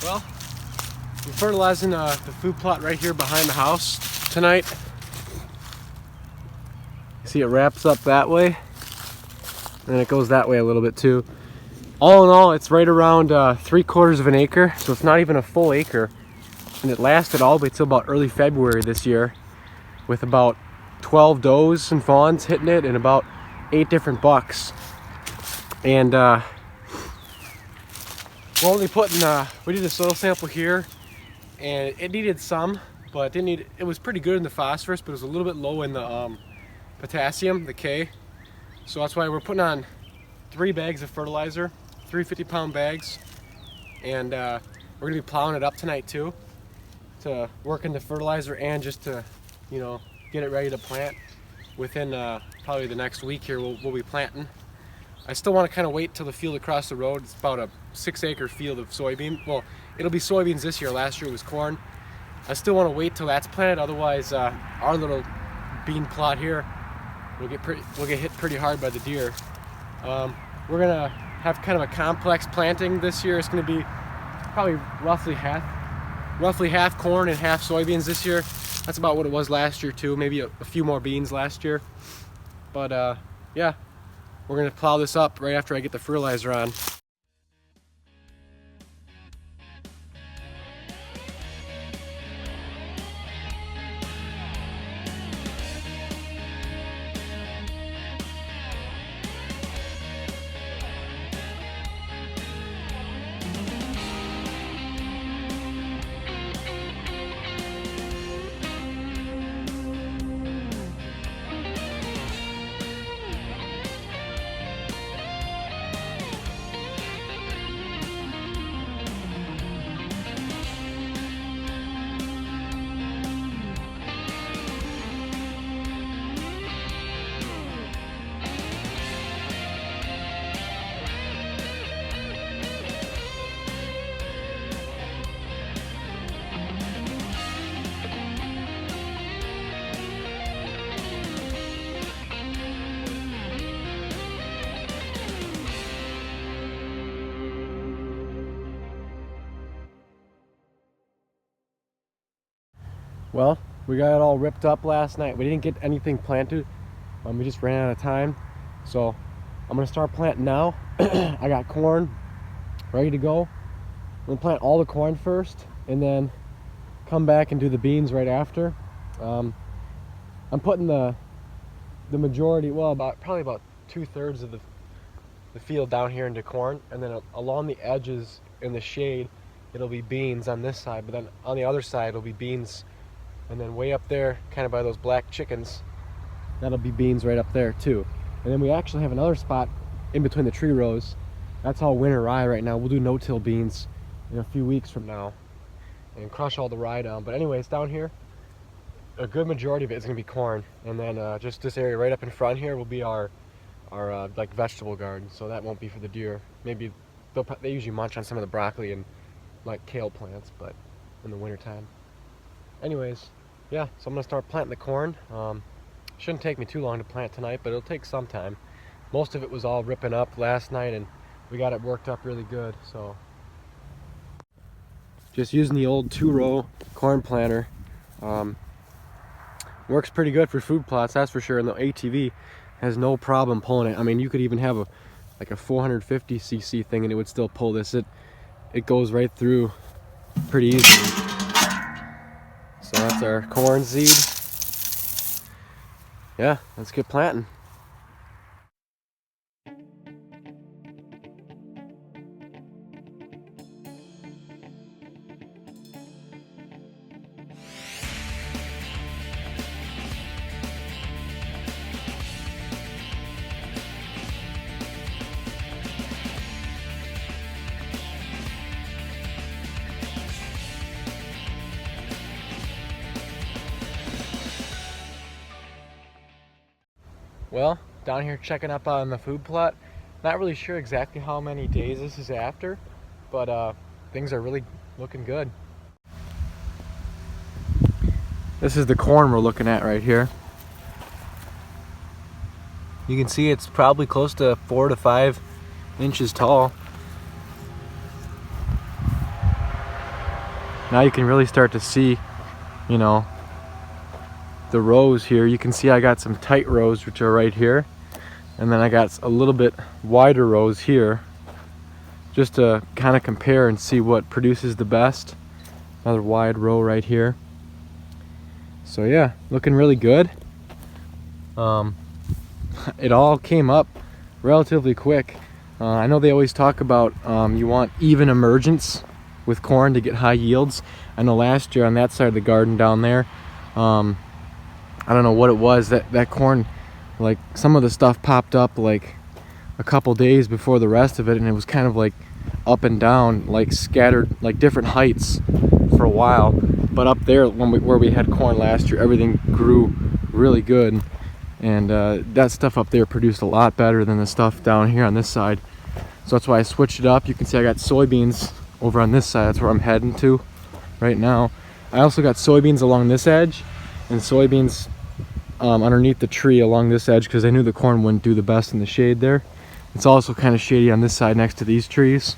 Well, I'm fertilizing the food plot right here behind the house tonight. See, it wraps up that way, and it goes that way a little bit too. All in all, it's right around 3/4 of an acre, so it's not even a full acre. And it lasted all the way till about early February this year, with about 12 does and fawns hitting it and about 8 different bucks. And we're only putting, we did a soil sample here, and it needed some, but it didn't need, it was pretty good in the phosphorus, but it was a little bit low in the potassium, the K. So that's why we're putting on 3 bags of fertilizer, 3 50-pound bags, and we're gonna be plowing it up tonight too, to work in the fertilizer and just to, you know, get it ready to plant. Within probably the next week here, we'll be planting. I still want to kind of wait till the field across the road. It's about a 6-acre field of soybean. Well, it'll be soybeans this year. Last year it was corn. I still want to wait till that's planted. Otherwise, our little bean plot here will get hit pretty hard by the deer. We're gonna have kind of a complex planting this year. It's gonna be probably roughly half corn and half soybeans this year. That's about what it was last year too. Maybe a few more beans last year. But yeah. We're gonna plow this up right after I get the fertilizer on. Well, we got it all ripped up last night. We didn't get anything planted. We just ran out of time. So I'm gonna start planting now. I got corn ready to go. I'm gonna plant all the corn first and then come back and do the beans right after. I'm putting the majority, well, probably about 2/3 of the field down here into corn, and then along the edges in the shade it'll be beans on this side, but then on the other side it'll be beans. And then way up there, kind of by those black chickens, that'll be beans right up there too. And then we actually have another spot in between the tree rows. That's all winter rye right now. We'll do no-till beans in a few weeks from now and crush all the rye down. But anyways, down here, a good majority of it is gonna be corn. And then just this area right up in front here will be our like vegetable garden. So that won't be for the deer. Maybe they usually munch on some of the broccoli and like kale plants, but in the winter time. Anyways, yeah, so I'm gonna start planting the corn. Shouldn't take me too long to plant tonight, but it'll take some time. Most of it was all ripping up last night, and we got it worked up really good. So just using the old 2-row corn planter, works pretty good for food plots, that's for sure. And the ATV has no problem pulling it. I mean, you could even have like a 450cc thing and it would still pull this. It goes right through pretty easily. So that's our corn seed. Yeah, let's get planting. Well, down here checking up on the food plot. Not really sure exactly how many days this is after, but things are really looking good. This is the corn we're looking at right here. You can see it's probably close to 4 to 5 inches tall. Now you can really start to see, you know, the rows here. You can see I got some tight rows which are right here, and then I got a little bit wider rows here, just to kind of compare and see what produces the best. Another wide row right here. So yeah, looking really good. It all came up relatively quick. I know they always talk about you want even emergence with corn to get high yields. I know last year on that side of the garden down there, I don't know what it was, that corn, like some of the stuff popped up like a couple days before the rest of it, and it was kind of like up and down, like scattered, like different heights for a while. But up there where we had corn last year, everything grew really good, and that stuff up there produced a lot better than the stuff down here on this side. So that's why I switched it up. You can see I got soybeans over on this side. That's where I'm heading to right now. I also got soybeans along this edge, and soybeans underneath the tree along this edge, because I knew the corn wouldn't do the best in the shade there. It's also kind of shady on this side next to these trees,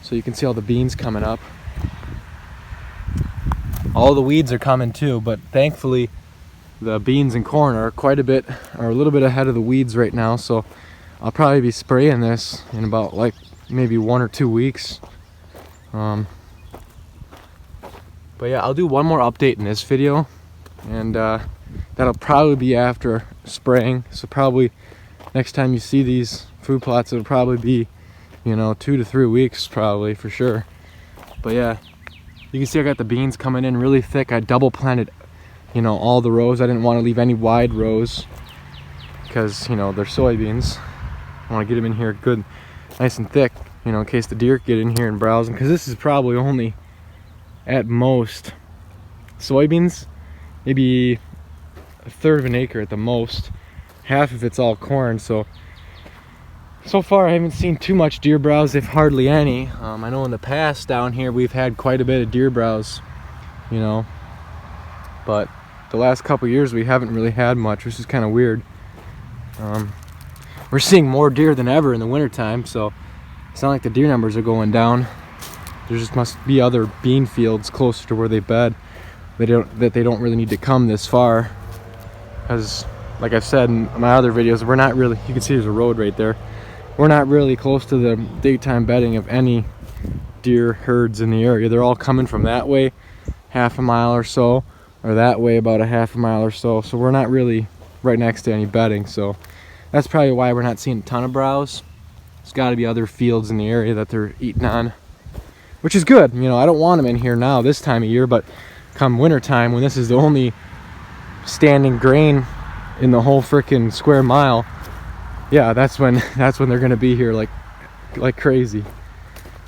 so you can see all the beans coming up. All the weeds are coming too, but thankfully the beans and corn are a little bit ahead of the weeds right now, so I'll probably be spraying this in about like maybe 1 or 2 weeks. But yeah, I'll do one more update in this video, and that'll probably be after spraying. So probably next time you see these food plots, it'll probably be, you know, 2 to 3 weeks probably for sure. But yeah, you can see I got the beans coming in really thick. I double planted, you know, all the rows. I didn't want to leave any wide rows because, you know, they're soybeans. I want to get them in here good, nice and thick, you know, in case the deer get in here and browse them, because this is probably only at most soybeans, maybe 1/3 of an acre at the most. Half of it's all corn. So far I haven't seen too much deer browse, if hardly any. I know in the past down here we've had quite a bit of deer browse, you know, but the last couple years we haven't really had much, which is kind of weird. We're seeing more deer than ever in the wintertime, so it's not like the deer numbers are going down. There just must be other bean fields closer to where they bed that they don't really need to come this far, because like I've said in my other videos, we're not really, you can see there's a road right there, we're not really close to the daytime bedding of any deer herds in the area. They're all coming from that way 1/2 mile or so, or that way about 1/2 mile or so. So we're not really right next to any bedding, so that's probably why we're not seeing a ton of browse. There's got to be other fields in the area that they're eating on, which is good. You know, I don't want them in here now this time of year, but come winter time, when this is the only standing grain in the whole freaking square mile, yeah, that's when they're gonna be here like crazy.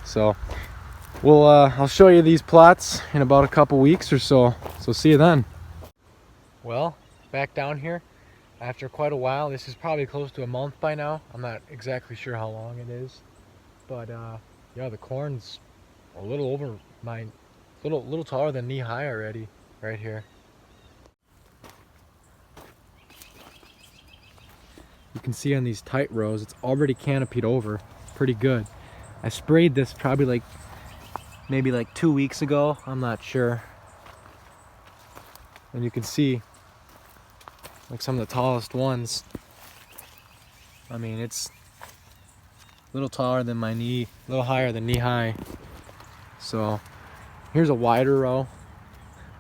So we'll I'll show you these plots in about a couple weeks or so. So see you then. Well, back down here after quite a while. This is probably close to a month by now. I'm not exactly sure how long it is, but yeah, the corn's a little over little taller than knee high already right here. You can see on these tight rows, it's already canopied over pretty good. I sprayed this probably maybe 2 weeks ago, I'm not sure. And you can see like some of the tallest ones. I mean, it's a little taller than my knee, a little higher than knee high. So here's a wider row.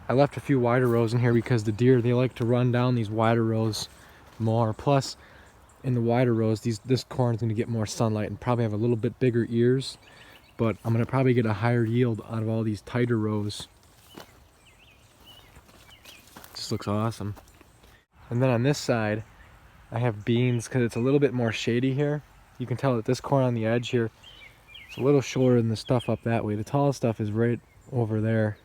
I left a few wider rows in here because the deer, they like to run down these wider rows more. Plus, in the wider rows, this corn is going to get more sunlight and probably have a little bit bigger ears, but I'm going to probably get a higher yield out of all these tighter rows. Just looks awesome. And then on this side, I have beans because it's a little bit more shady here. You can tell that this corn on the edge here, it's a little shorter than the stuff up that way. The tallest stuff is right over there.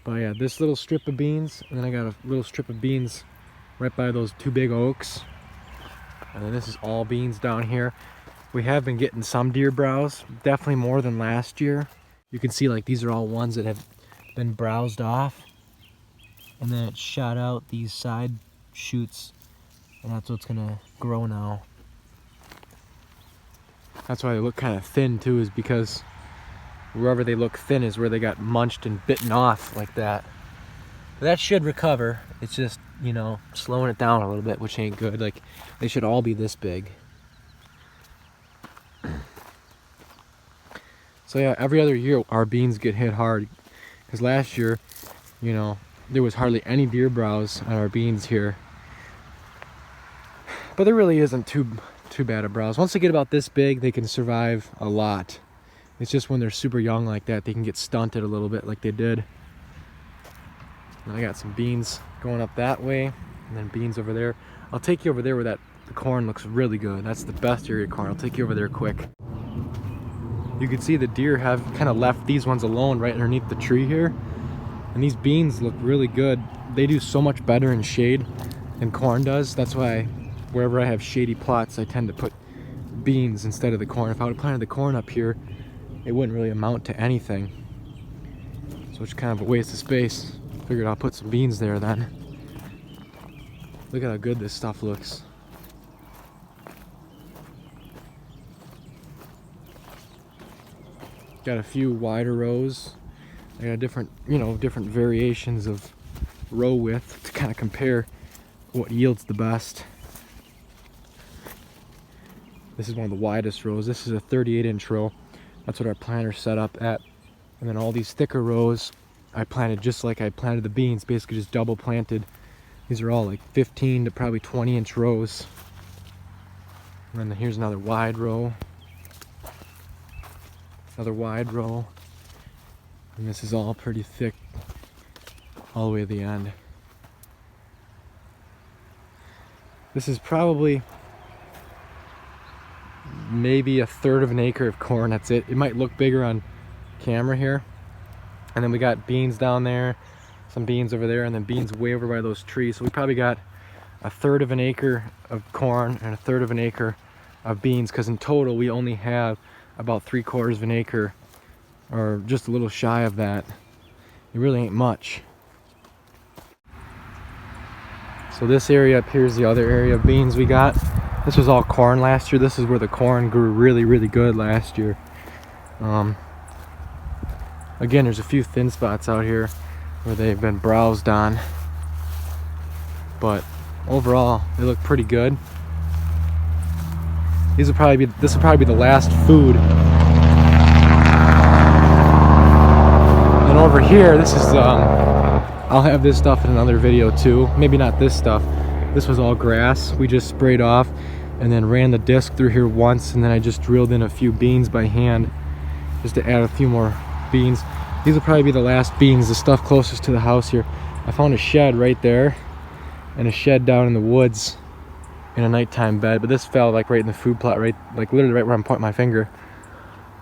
But yeah, this little strip of beans, and then I got a little strip of beans right by those 2 big oaks. And then this is all beans down here. We have been getting some deer browse, definitely more than last year. You can see like these are all ones that have been browsed off. And then it shot out these side shoots, and that's what's gonna grow now. That's why they look kind of thin too, is because wherever they look thin is where they got munched and bitten off like that. But that should recover. It's just, you know, slowing it down a little bit, which ain't good. Like, they should all be this big. So yeah, every other year our beans get hit hard, because last year, you know, there was hardly any deer browse on our beans here. But there really isn't too bad a browse. Once they get about this big, they can survive a lot. It's just when they're super young like that, they can get stunted a little bit like they did. And I got some beans going up that way, and then beans over there. I'll take you over there where the corn looks really good. That's the best area of corn. I'll take you over there quick. You can see the deer have kind of left these ones alone right underneath the tree here. And these beans look really good. They do so much better in shade than corn does. That's why wherever I have shady plots, I tend to put beans instead of the corn. If I would have planted the corn up here, it wouldn't really amount to anything. So it's kind of a waste of space. Figured I'll put some beans there then. Look at how good this stuff looks. Got a few wider rows. I got different, you know, different variations of row width to kind of compare what yields the best. This is one of the widest rows. This is a 38-inch row. That's what our planter set up at. And then all these thicker rows I planted just like I planted the beans, basically just double planted. These are all like 15 to probably 20-inch rows. And then here's another wide row. Another wide row. And this is all pretty thick all the way to the end. This is probably maybe 1/3 of an acre of corn. That's it. It might look bigger on camera here. And then we got beans down there, some beans over there, and then beans way over by those trees. So we probably got 1/3 of an acre of corn and 1/3 of an acre of beans, because in total we only have about 3/4 of an acre, or just a little shy of that. It really ain't much. So this area up here is the other area of beans we got. This was all corn last year. This is where the corn grew really, really good last year. Again, there's a few thin spots out here where they've been browsed on, but overall they look pretty good. This will probably be the last food. And over here, this is I'll have this stuff in another video too. Maybe not this stuff. This was all grass. We just sprayed off and then ran the disc through here once, and then I just drilled in a few beans by hand just to add a few more beans. These will probably be the last beans, the stuff closest to the house here. I found a shed right there and a shed down in the woods in a nighttime bed, but this fell like right in the food plot, right, like literally right where I'm pointing my finger.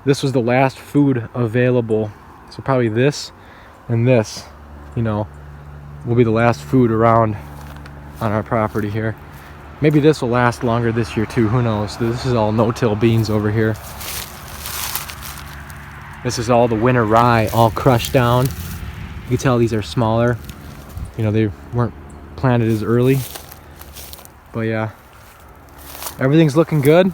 This was the last food available. So probably this and this, you know, will be the last food around on our property here. Maybe this will last longer this year too, who knows. This is all no-till beans over here. This is all the winter rye, all crushed down. You can tell these are smaller. You know, they weren't planted as early. But yeah, everything's looking good.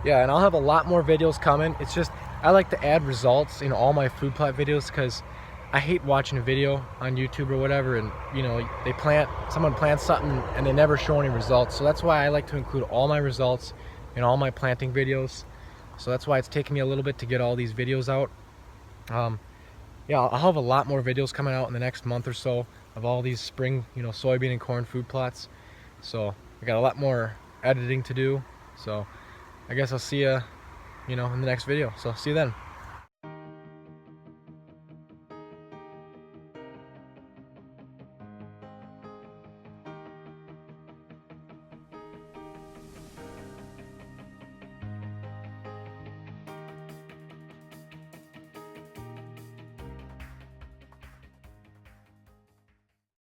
Yeah, and I'll have a lot more videos coming. It's just, I like to add results in all my food plot videos, because I hate watching a video on YouTube or whatever, and you know, someone plants something and they never show any results. So that's why I like to include all my results in all my planting videos. So that's why it's taking me a little bit to get all these videos out. Yeah, I'll have a lot more videos coming out in the next month or so of all these spring, you know, soybean and corn food plots. So I got a lot more editing to do. So I guess I'll see you, you know, in the next video. So see you then.